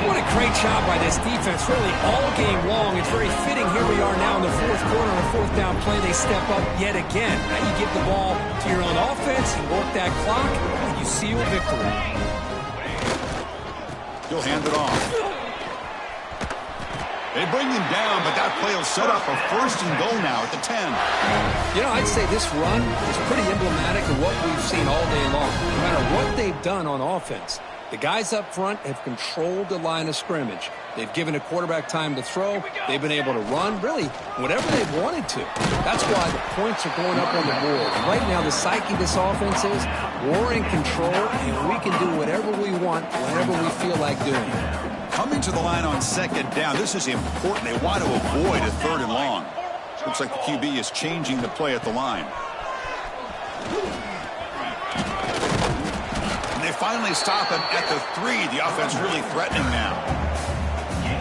B: What a great job by this defense, really all game long. It's very fitting. Here we are now in the fourth quarter on a fourth down play. They step up yet again. Now you give the ball to your own offense, you work that clock, and you seal victory.
A: He'll hand it off. They bring him down, but that play will set up a first and goal now at the 10.
B: You know, I'd say this run is pretty emblematic of what we've seen all day long. No matter what they've done on offense, the guys up front have controlled the line of scrimmage. They've given a quarterback time to throw. They've been able to run, really, whatever they've wanted to. That's why the points are going up on the board. And right now, the psyche of this offense is we're in control, and we can do whatever we want, whenever we feel like doing it.
A: Coming to the line on second down, this is important. They want to avoid a third and long. Looks like the QB is changing the play at the line. And they finally stop him at the 3. The offense really threatening now.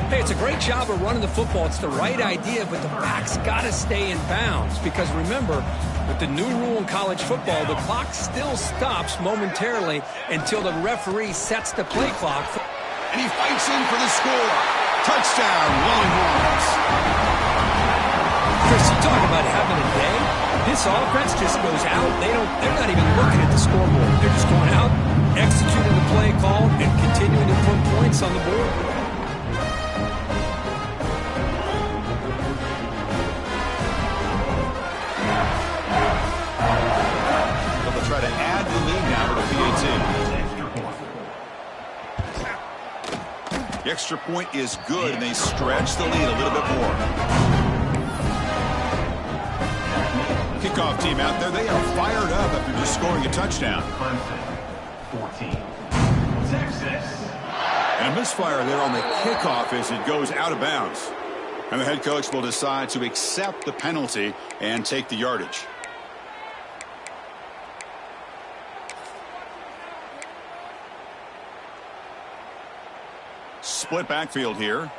B: Hey, it's a great job of running the football. It's the right idea, but the back's got to stay in bounds. Because remember, with the new rule in college football, the clock still stops momentarily until the referee sets the play clock.
A: And he fights in for the score. Touchdown, Longhorns.
B: Chris, you talk about having a day. This offense just goes out. They're not even looking at the scoreboard. They're just going out, executing the play call, and continuing to put points on the board.
A: They'll try to add the lead now to the PAT. The extra point is good, and they stretch the lead a little bit more. Kickoff team out there, they are fired up after just scoring a touchdown.
C: Clemson, 14. Texas.
A: And a misfire there on the kickoff as it goes out of bounds. And the head coach will decide to accept the penalty and take the yardage. Split backfield here.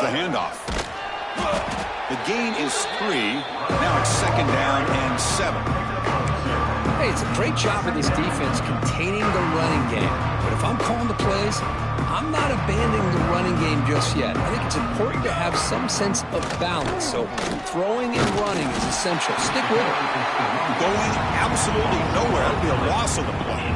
A: the handoff. The gain is 3. Now it's 2nd down and 7.
B: Hey, it's a great job of this defense containing the running game. But if I'm calling the plays, I'm not abandoning the running game just yet. I think it's important to have some sense of balance. So throwing and running is essential. Stick with it.
A: Going absolutely nowhere. That'll be a loss of the play.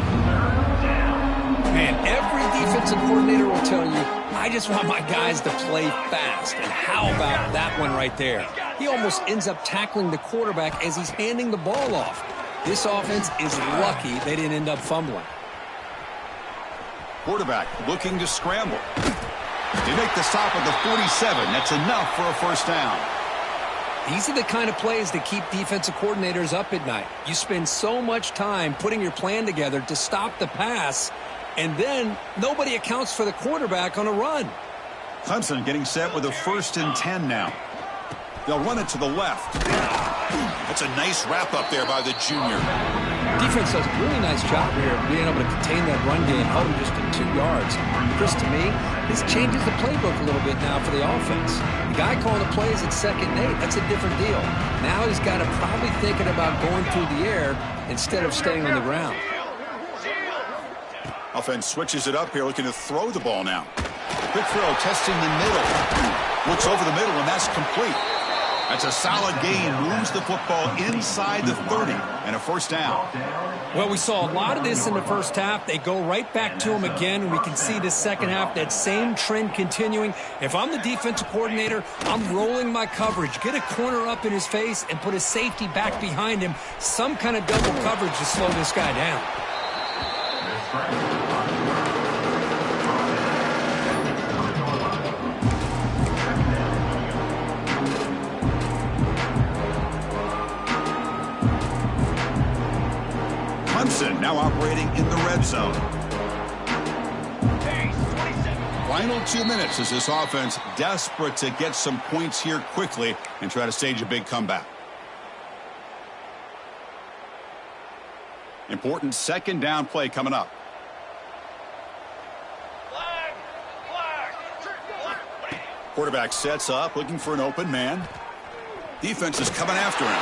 B: Man, every defensive coordinator will tell you, I just want my guys to play fast. And how about that one right there? He almost ends up tackling the quarterback as he's handing the ball off. This offense is lucky they didn't end up fumbling.
A: Quarterback looking to scramble. They make the stop at the 47. That's enough for a first down.
B: These are the kind of plays that keep defensive coordinators up at night. You spend so much time putting your plan together to stop the pass, and then nobody accounts for the quarterback on a run.
A: Clemson getting set with a 1st and 10 now. They'll run it to the left. That's a nice wrap up there by the junior.
B: Defense does a really nice job here of being able to contain that run game, held him just to 2 yards. Chris, to me, this changes the playbook a little bit now for the offense. The guy calling the plays at 2nd and 8, that's a different deal. Now he's got to probably thinking about going through the air instead of staying on the ground.
A: Offense switches it up here, looking to throw the ball now. Quick throw, testing the middle. Looks over the middle, and that's complete. That's a solid gain. Moves the football inside the 30 and a first down.
B: Well, we saw a lot of this in the first half. They go right back to him again, and we can see the second half, that same trend continuing. If I'm the defensive coordinator, I'm rolling my coverage. Get a corner up in his face and put a safety back behind him. Some kind of double coverage to slow this guy down.
A: Clemson now operating in the red zone. Final 2 minutes as this offense desperate to get some points here quickly and try to stage a big comeback. Important 2nd down play coming up. Quarterback sets up, looking for an open man. Defense is coming after him.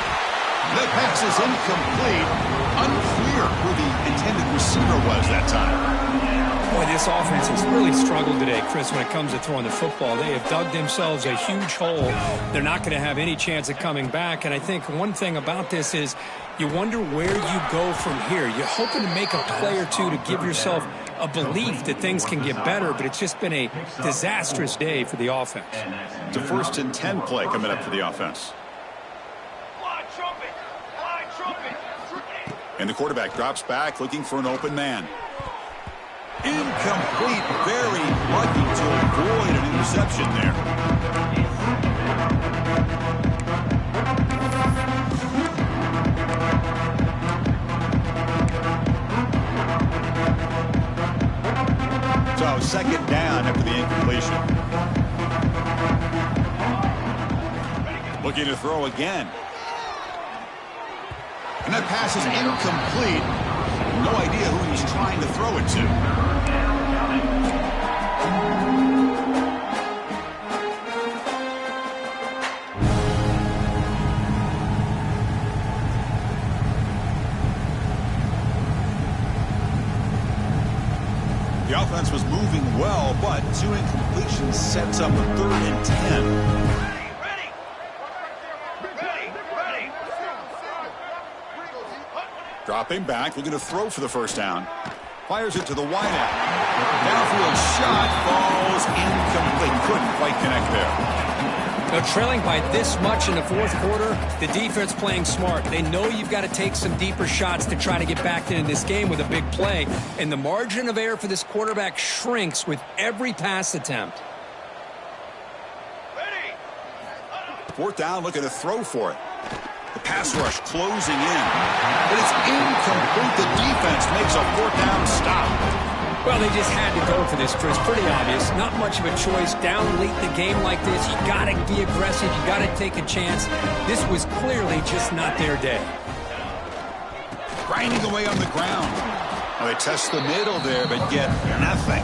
A: The pass is incomplete. Unclear who the intended receiver was that time.
B: Boy, this offense has really struggled today, Chris, when it comes to throwing the football. They have dug themselves a huge hole. They're not going to have any chance of coming back. And I think one thing about this is you wonder where you go from here. You're hoping to make a play or two to give yourself a belief that things can get better, but it's just been a disastrous day for the offense.
A: It's a 1st and 10 play coming up for the offense. And the quarterback drops back, looking for an open man. Incomplete. Very lucky to avoid an interception there. So 2nd down after the incompletion. Looking to throw again. And that pass is incomplete. No idea who he's trying to throw it to. The offense was moving well, but 2 incompletions sets up a 3rd and 10. Dropping back, looking to throw for the first down. Fires it to the wideout. Downfield shot falls incomplete. Couldn't quite connect there.
B: Now, trailing by this much in the 4th quarter, the defense playing smart. They know you've got to take some deeper shots to try to get back into this game with a big play. And the margin of error for this quarterback shrinks with every pass attempt.
A: 4th down, looking to throw for it. The pass rush closing in. But it's incomplete. The defense makes a 4th down stop.
B: Well, they just had to go for this, Chris. Pretty obvious. Not much of a choice. Down late in the game like this, you got to be aggressive. You got to take a chance. This was clearly just not their day.
A: Grinding away on the ground. Well, they test the middle there, but get nothing.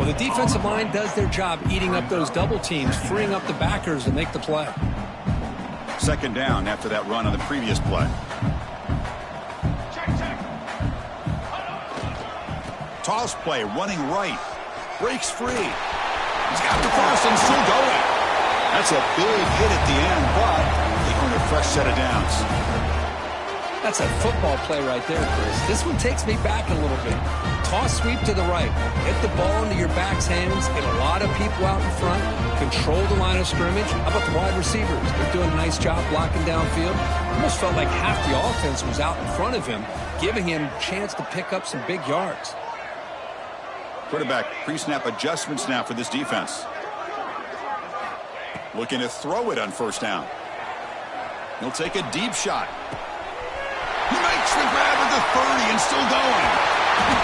B: Well, the defensive line does their job eating up those double teams, freeing up the backers to make the play.
A: Second down after that run on the previous play. Toss play, running right. Breaks free. He's got the pass and still going. That's a big hit at the end, but they earn a fresh set of downs.
B: That's a football play right there, Chris. This one takes me back a little bit. Toss sweep to the right. Get the ball into your back's hands. Get a lot of people out in front. Control the line of scrimmage. How about the wide receivers? They're doing a nice job blocking downfield. Almost felt like half the offense was out in front of him, giving him a chance to pick up some big yards.
A: Quarterback pre-snap adjustments now for this defense. Looking to throw it on first down. He'll take a deep shot. He makes the grab at the 30 and still going.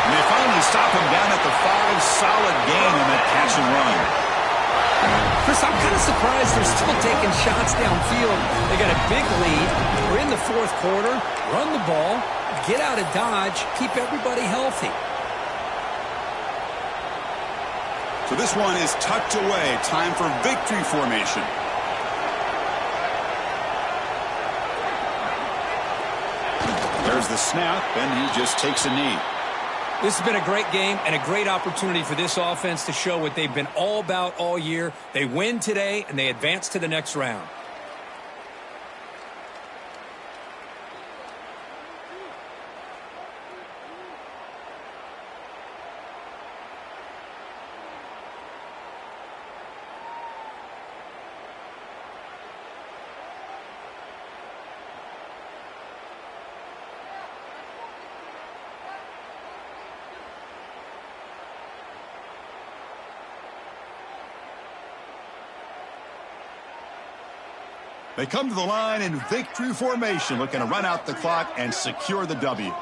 A: And they finally stop him down at the 5. Solid gain in that catch and run.
B: Chris, I'm kind of surprised they're still taking shots downfield. They got a big lead. We're in the fourth quarter. Run the ball. Get out of Dodge. Keep everybody healthy.
A: So this one is tucked away. Time for victory formation. There's the snap, and he just takes a knee.
B: This has been a great game and a great opportunity for this offense to show what they've been all about all year. They win today, and they advance to the next round.
A: They come to the line in victory formation, looking to run out the clock and secure the W.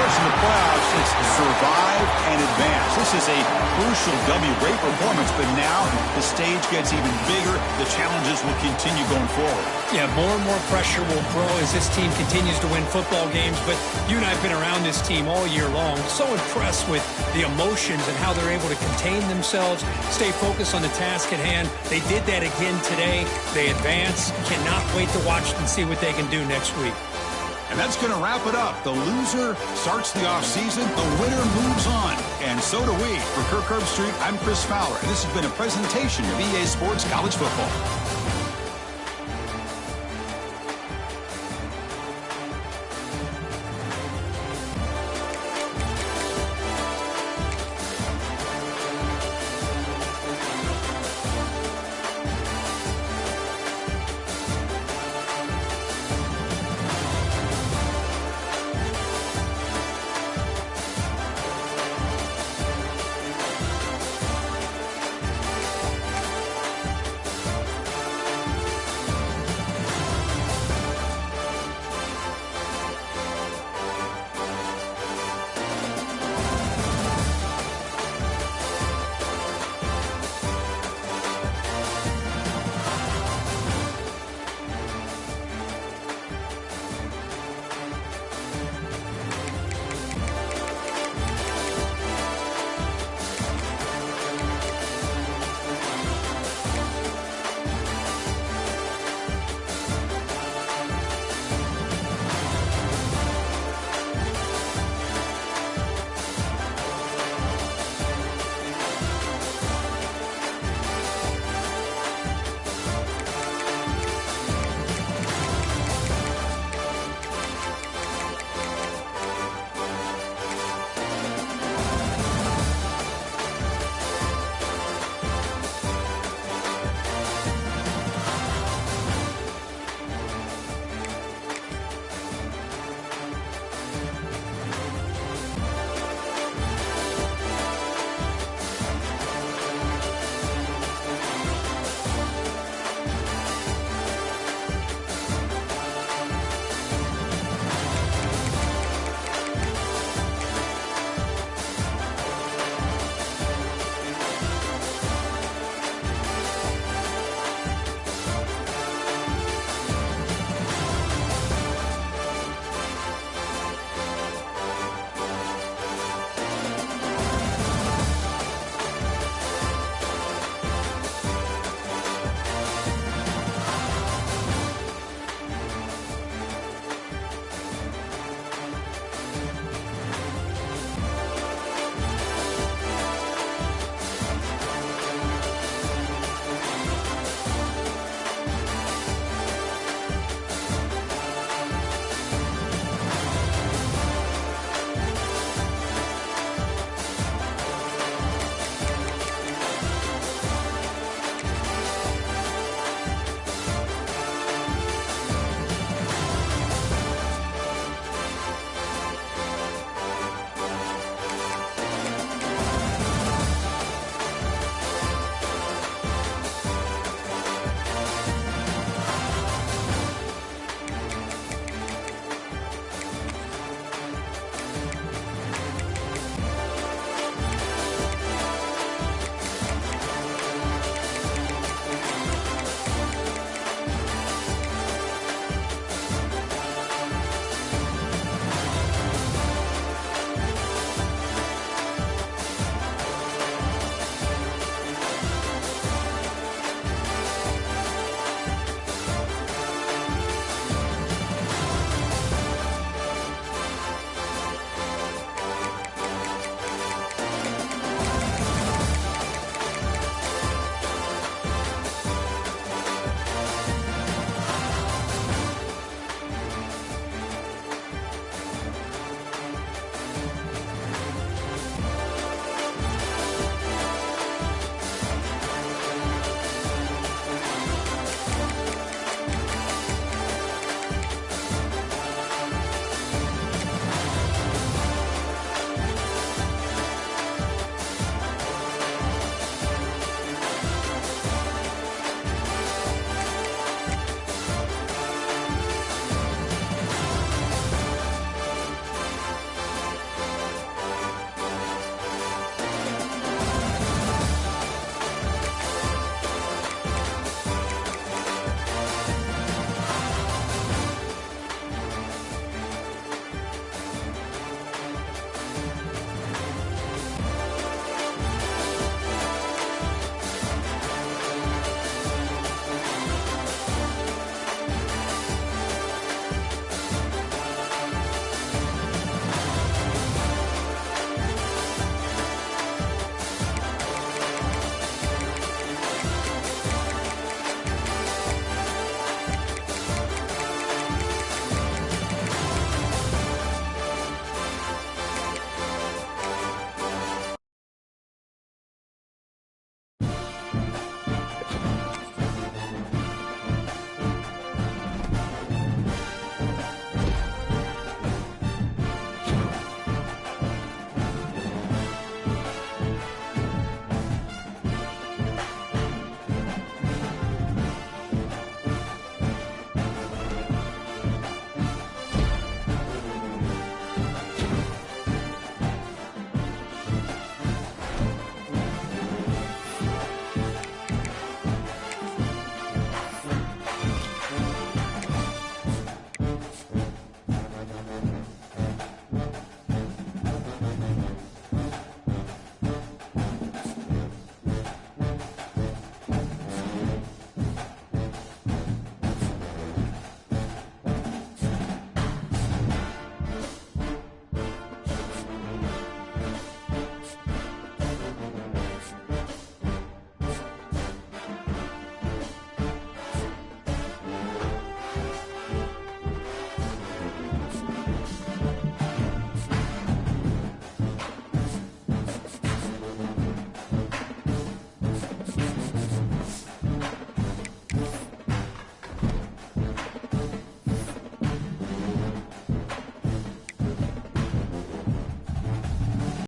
A: In the playoffs, it's survive and advance. This is a crucial W. Great performance, but now the stage gets even bigger. The challenges will continue going forward.
B: Yeah, more and more pressure will grow as this team continues to win football games, but you and I have been around this team all year long. So impressed with the emotions and how they're able to contain themselves, stay focused on the task at hand. They did that again today. They advance. Cannot wait to watch and see what they can do next week.
A: And that's going to wrap it up. The loser starts the offseason. The winner moves on. And so do we. For Kirk Herbstreit, I'm Chris Fowler. And this has been a presentation of EA Sports College Football.